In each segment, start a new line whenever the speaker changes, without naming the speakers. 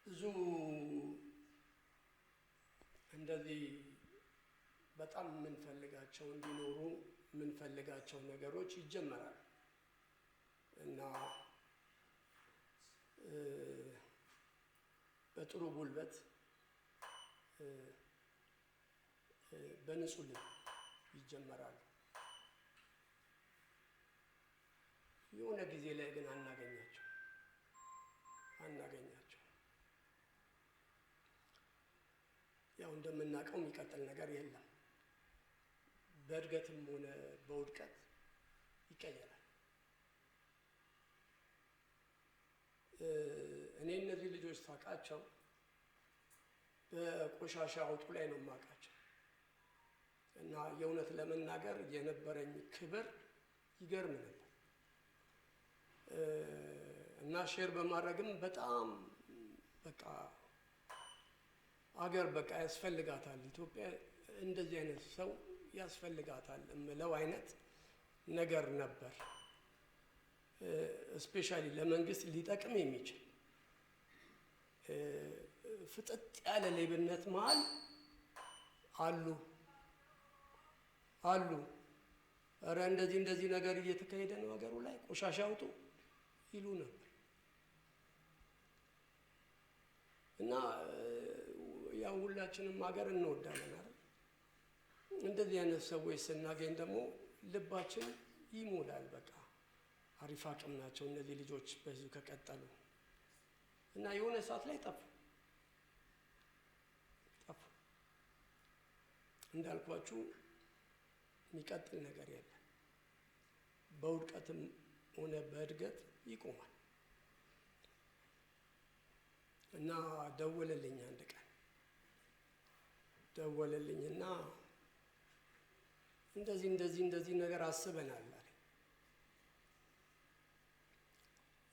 ብዙ እንደዚህ በጣም የምንፈልጋቸው እንዲኖሩ የምንፈልጋቸው ነገሮች ይጀመራል እና በጥሩ ጉልበት በንጹህ ልብ ይጀመራሉ። የሆነ ጊዜ ላይ ግን አናገኛቸው ያው እንደምናውቀው የሚቀጥል ነገር የለም። በእድገትም ሆነ በውድቀት ይቀየራል። እኔ እነዚህ ልጆች ሳውቃቸው በቆሻሻ አውጡ ላይ ነው የማውቃቸው እና የእውነት ለመናገር የነበረኝ ክብር ይገርም ነበር እና ሼር በማድረግም በጣም በቃ አገር በቃ ያስፈልጋታል፣ ኢትዮጵያ እንደዚህ አይነት ሰው ያስፈልጋታል የምለው አይነት ነገር ነበር። ስፔሻሊ ለመንግስት ሊጠቅም የሚችል ፍጥጥ ያለ ሌብነት መሀል አሉ እረ እንደዚህ ነገር እየተካሄደ ነው ሀገሩ ላይ ቆሻሻ አውጡ ይሉ ነበር እና ያው ሁላችንም ሀገር እንወዳለን አይደል? እንደዚህ አይነት ሰዎች ስናገኝ ደግሞ ልባችን ይሞላል። በቃ አሪፍ አቅም ናቸው እነዚህ ልጆች በዚሁ ከቀጠሉ እና የሆነ ሰዓት ላይ ጠፉ። እንዳልኳችሁ የሚቀጥል ነገር የለም። በውድቀትም ሆነ በእድገት ይቆማል እና ደወለልኝ አንድ ቀን ደወለልኝና እንደዚህ ነገር አስበናል አለ።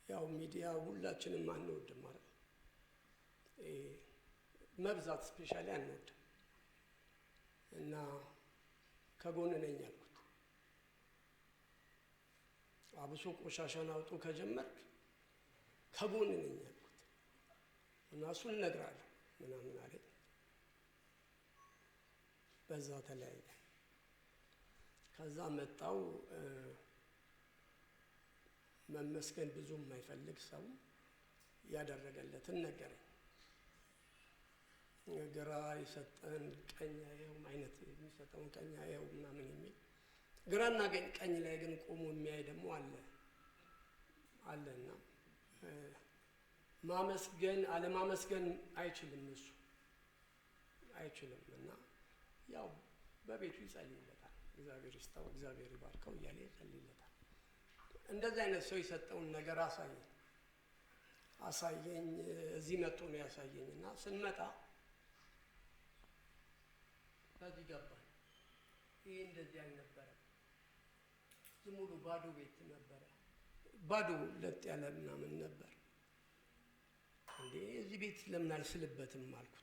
ያው ሚዲያ ሁላችንም አንወድም ማለት መብዛት ስፔሻሊ አንወድም እና ከጎን ነኝ አልኩት። አብሶ ቆሻሻን አውጡ ከጀመርክ ከጎን ነኝ አልኩት እና እሱን እነግራለሁ ምናምን አለኝ። በዛ ተለያየ። ከዛ መጣው መመስገን ብዙ የማይፈልግ ሰው ያደረገለትን ነገረኝ። ግራ የሰጠን ቀኝ ያየው አይነት የሚሰጠውን ቀኝ ያየው ምናምን የሚል ግራና ቀኝ ላይ ግን ቆሞ የሚያይ ደግሞ አለና ማመስገን አለማመስገን አይችልም እሱ አይችልም እና ያው በቤቱ ይጸልይለታል። እግዚአብሔር ይስጠው እግዚአብሔር ይባርከው እያለ ይጸልይለታል። እንደዚህ አይነት ሰው የሰጠውን ነገር አሳየኝ። እዚህ መጥቶ ነው ያሳየኝ እና ስንመጣ በዚህ ገባን። ይሄ እንደዚህ አልነበረም። ዝም ብሎ ባዶ ቤት ነበረ። ባዶ ለጥ ያለ ምናምን ነበር። እንዴ እዚህ ቤት ለምን አልስልበትም አልኩት።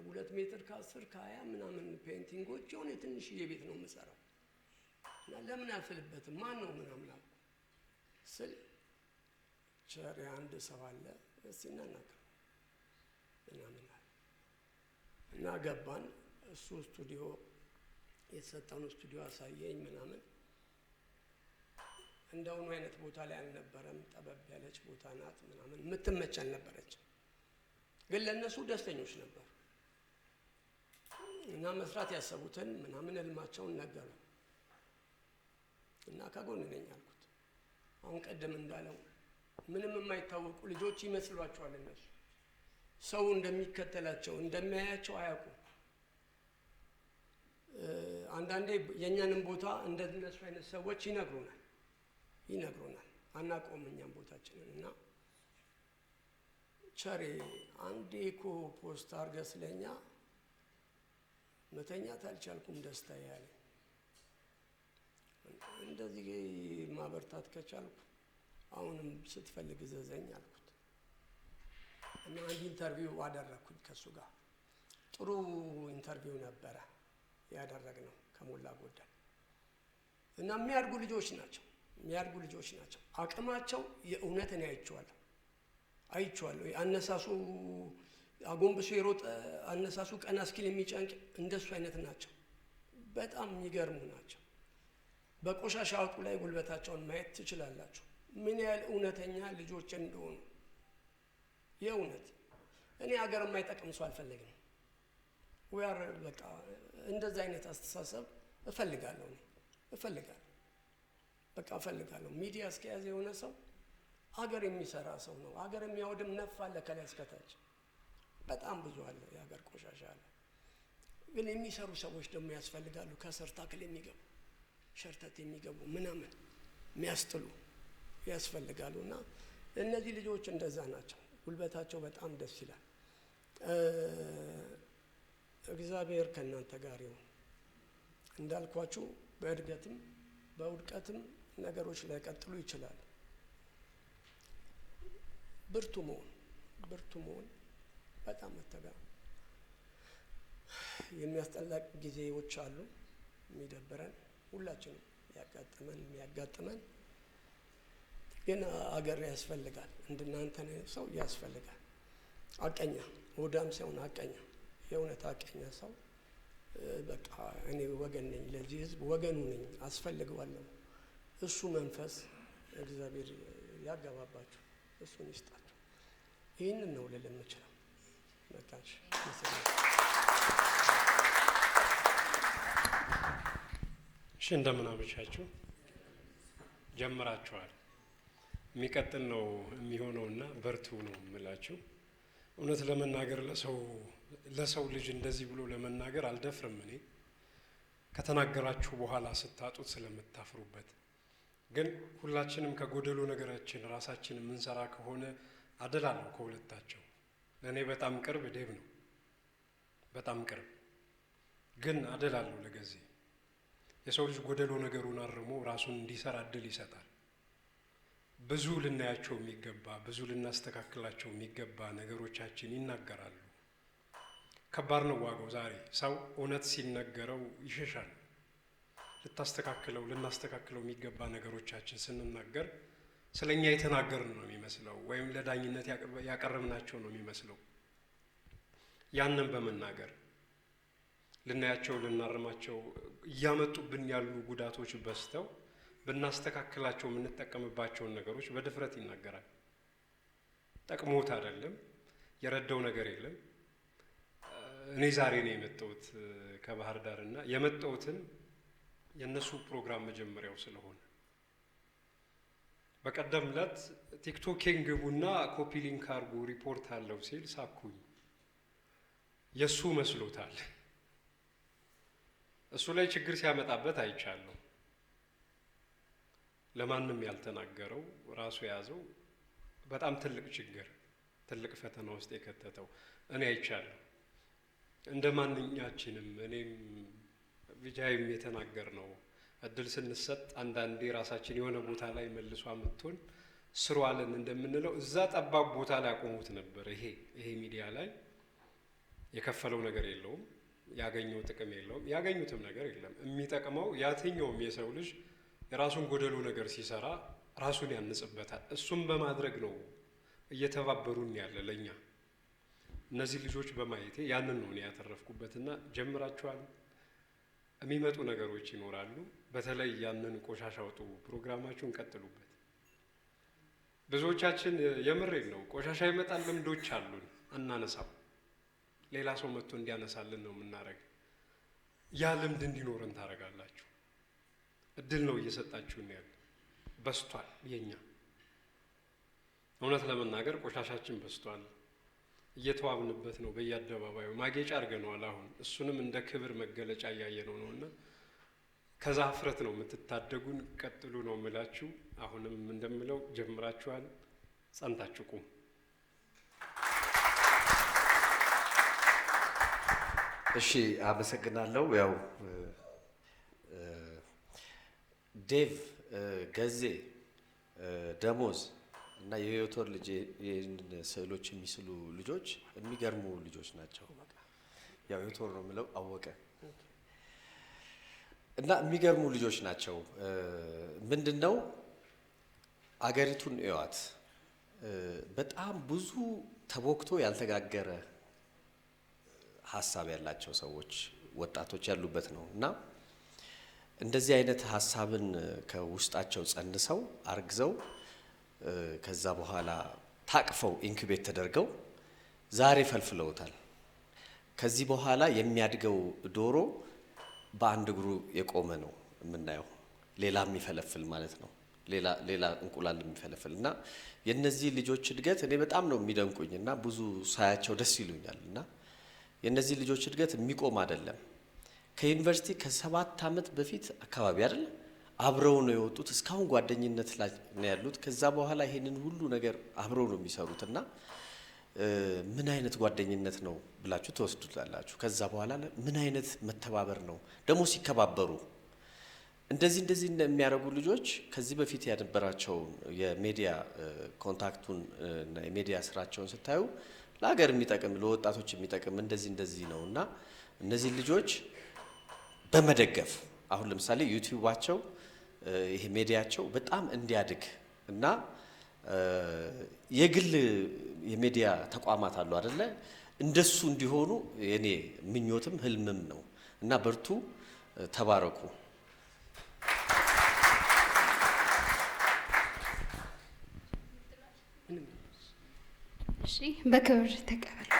2 ሜትር ከ10 ከ20 ምናምን ፔንቲንጎች የሆነ ትንሽዬ ቤት ነው የምሰራው እና ለምን አልስልበትም ማን ነው ምናምን አልኩ ስል ቸር አንድ ሰው አለ እስቲ እናናግረው ምናምን አለ እና ገባን። እሱ ስቱዲዮ የተሰጠውን ስቱዲዮ አሳየኝ ምናምን። እንደውኑ አይነት ቦታ ላይ አልነበረም። ጠበብ ያለች ቦታ ናት ምናምን የምትመች አልነበረች። ግን ለእነሱ ደስተኞች ነበሩ እና መስራት ያሰቡትን ምናምን ህልማቸውን ነገሩ እና ከጎን ነኝ አልኩት። አሁን ቀደም እንዳለው ምንም የማይታወቁ ልጆች ይመስሏቸዋል እነሱ። ሰው እንደሚከተላቸው እንደሚያያቸው አያውቁም። አንዳንዴ የእኛንም ቦታ እንደነሱ አይነት ሰዎች ይነግሩናል አናውቀውም እኛም ቦታችንን እና ቸሬ አንዴ እኮ ፖስት አድርገህ ስለኛ መተኛት አልቻልኩም ደስታ ያለኝ። እንደዚህ ማበርታት ከቻልኩ አሁንም ስትፈልግ እዘዘኝ አልኩት እና አንድ ኢንተርቪው አደረግኩኝ ከእሱ ጋር። ጥሩ ኢንተርቪው ነበረ ያደረግነው ከሞላ ጎደል እና የሚያድጉ ልጆች ናቸው የሚያድጉ ልጆች ናቸው። አቅማቸው የእውነት እኔ አይቼዋለሁ። አነሳሱ አጎንብሶ የሮጠ አነሳሱ ቀና እስኪል የሚጨንቅ እንደሱ አይነት ናቸው። በጣም የሚገርሙ ናቸው። በቆሻሻ አውጡ ላይ ጉልበታቸውን ማየት ትችላላችሁ፣ ምን ያህል እውነተኛ ልጆች እንደሆኑ። የእውነት እኔ ሀገር የማይጠቅም ሰው አልፈልግም። ወያር በቃ እንደዛ አይነት አስተሳሰብ እፈልጋለሁ። ሚዲያ እስከያዘ የሆነ ሰው ሀገር የሚሰራ ሰው ነው። ሀገር የሚያወድም ነፍ አለ ከላይ እስከታች በጣም ብዙ አለ። የሀገር ቆሻሻ አለ። ግን የሚሰሩ ሰዎች ደግሞ ያስፈልጋሉ። ከስር ታክል የሚገቡ ሸርተት የሚገቡ ምናምን የሚያስጥሉ ያስፈልጋሉ። እና እነዚህ ልጆች እንደዛ ናቸው። ጉልበታቸው በጣም ደስ ይላል። እግዚአብሔር ከእናንተ ጋር ይሁን። እንዳልኳችሁ በእድገትም በውድቀትም ነገሮች ላይ ቀጥሉ ይችላሉ። ብርቱ መሆን በጣም መተጋር። የሚያስጠላ ጊዜዎች አሉ፣ የሚደብረን ሁላችንም የሚያጋጥመን ግን አገር ያስፈልጋል። እንደናንተ ሰው ያስፈልጋል። አቀኛ ወዳም ሳይሆን አቀኛ፣ የእውነት አቀኛ ሰው በቃ እኔ ወገን ነኝ፣ ለዚህ ህዝብ ወገኑ ነኝ፣ አስፈልገዋለሁ። እሱ መንፈስ እግዚአብሔር ያገባባችሁ፣ እሱን ይስጣችሁ። ይህንን ነው ልል የምችለው። መጣች
እሺ፣ እንደምን አመሻችሁ። ጀምራችኋል። የሚቀጥል ነው የሚሆነውና በርቱ ነው የምላችሁ። እውነት ለመናገር ለሰው ልጅ እንደዚህ ብሎ ለመናገር አልደፍርም። እኔ ከተናገራችሁ በኋላ ስታጡት ስለምታፍሩበት። ግን ሁላችንም ከጎደሎ ነገራችን ራሳችን የምንሰራ ከሆነ አደላለሁ ከሁለታቸው። ለእኔ በጣም ቅርብ ዴብ ነው፣ በጣም ቅርብ። ግን አደላለሁ ለገዜ የሰው ልጅ ጎደሎ ነገሩን አርሞ ራሱን እንዲሰራ እድል ይሰጣል። ብዙ ልናያቸው የሚገባ ብዙ ልናስተካክላቸው የሚገባ ነገሮቻችን ይናገራሉ። ከባድ ነው ዋጋው። ዛሬ ሰው እውነት ሲነገረው ይሸሻል። ልናስተካክለው የሚገባ ነገሮቻችን ስንናገር ስለኛ የተናገርን ነው የሚመስለው፣ ወይም ለዳኝነት ያቀረብናቸው ነው የሚመስለው። ያንን በመናገር ልናያቸው ልናርማቸው እያመጡብን ያሉ ጉዳቶች በዝተው ብናስተካክላቸው የምንጠቀምባቸውን ነገሮች በድፍረት ይናገራል። ጠቅሞት አይደለም፣ የረዳው ነገር የለም። እኔ ዛሬ ነው የመጣሁት ከባህር ዳር እና የመጣሁትን የእነሱ ፕሮግራም መጀመሪያው ስለሆነ በቀደም ዕለት ቲክቶኬን ግቡና ኮፒ ሊንክ አርጉ ሪፖርት አለው ሲል ሳኩኝ። የእሱ መስሎታል። እሱ ላይ ችግር ሲያመጣበት አይቻለሁ። ለማንም ያልተናገረው ራሱ የያዘው በጣም ትልቅ ችግር፣ ትልቅ ፈተና ውስጥ የከተተው እኔ አይቻለሁ። እንደ ማንኛችንም እኔም ቪጃይም የተናገር ነው። እድል ስንሰጥ አንዳንዴ ራሳችን የሆነ ቦታ ላይ መልሶ አምጥቶን ስሩ አለን እንደምንለው እዛ ጠባብ ቦታ ላይ አቆሙት ነበር። ይሄ ሚዲያ ላይ የከፈለው ነገር የለውም፣ ያገኘው ጥቅም የለውም፣ ያገኙትም ነገር የለም። የሚጠቅመው ያትኛውም የሰው ልጅ የራሱን ጎደሎ ነገር ሲሰራ ራሱን ያንጽበታል። እሱም በማድረግ ነው እየተባበሩን ያለ ለኛ። እነዚህ ልጆች በማየቴ ያንን ነው ያተረፍኩበትና ጀምራችኋል። የሚመጡ ነገሮች ይኖራሉ። በተለይ ያንን ቆሻሻ አውጡ ፕሮግራማችሁን ቀጥሉበት። ብዙዎቻችን የምሬን ነው ቆሻሻ ይመጣል፣ ልምዶች አሉን አናነሳው። ሌላ ሰው መጥቶ እንዲያነሳልን ነው የምናደርግ። ያ ልምድ እንዲኖረን ታደርጋላችሁ። እድል ነው እየሰጣችሁን ያለ። በስቷል። የኛ እውነት ለመናገር ቆሻሻችን በስቷል። እየተዋብንበት ነው። በየአደባባዩ ማጌጫ አድርገነዋል። አሁን እሱንም እንደ ክብር መገለጫ እያየነው ነውና ከዛ ሀፍረት ነው የምትታደጉን። ቀጥሉ ነው የምላችሁ። አሁንም እንደምለው ጀምራችኋል፣ ጸንታችሁ ቁሙ።
እሺ፣ አመሰግናለሁ። ያው ዴቭ፣ ገዜ፣ ደሞዝ እና የህይወቶር ልጅ ይህንን ስዕሎች የሚስሉ ልጆች የሚገርሙ ልጆች ናቸው። ያው ህይወቶር ነው የምለው አወቀ እና የሚገርሙ ልጆች ናቸው። ምንድነው አገሪቱን እዩዋት። በጣም ብዙ ተቦክቶ ያልተጋገረ ሀሳብ ያላቸው ሰዎች ወጣቶች ያሉበት ነው እና እንደዚህ አይነት ሀሳብን ከውስጣቸው ጸንሰው አርግዘው ከዛ በኋላ ታቅፈው ኢንኩቤት ተደርገው ዛሬ ፈልፍለውታል። ከዚህ በኋላ የሚያድገው ዶሮ በአንድ እግሩ የቆመ ነው የምናየው፣ ሌላ የሚፈለፍል ማለት ነው፣ ሌላ እንቁላል የሚፈለፍል እና የነዚህ ልጆች እድገት እኔ በጣም ነው የሚደንቁኝ እና ብዙ ሳያቸው ደስ ይሉኛል። እና የነዚህ ልጆች እድገት የሚቆም አይደለም። ከዩኒቨርሲቲ ከ7 ዓመት በፊት አካባቢ አይደል አብረው ነው የወጡት፣ እስካሁን ጓደኝነት ላይ ነው ያሉት። ከዛ በኋላ ይሄንን ሁሉ ነገር አብረው ነው የሚሰሩት እና ምን አይነት ጓደኝነት ነው ብላችሁ ተወስዱታላችሁ። ከዛ በኋላ ምን አይነት መተባበር ነው ደግሞ ሲከባበሩ እንደዚህ የሚያደርጉ ልጆች ከዚህ በፊት ያነበራቸውን የሚዲያ ኮንታክቱን እና የሚዲያ ስራቸውን ስታዩ ለሀገር የሚጠቅም ለወጣቶች የሚጠቅም እንደዚህ ነው እና እነዚህ ልጆች በመደገፍ አሁን ለምሳሌ ዩቲዩባቸው ይሄ ሚዲያቸው በጣም እንዲያድግ እና የግል የሚዲያ ተቋማት አሉ አይደለ እንደሱ እንዲሆኑ የኔ ምኞትም ህልምም ነው እና በርቱ፣ ተባረኩ።
እሺ፣ በክብር ተቀበሉ።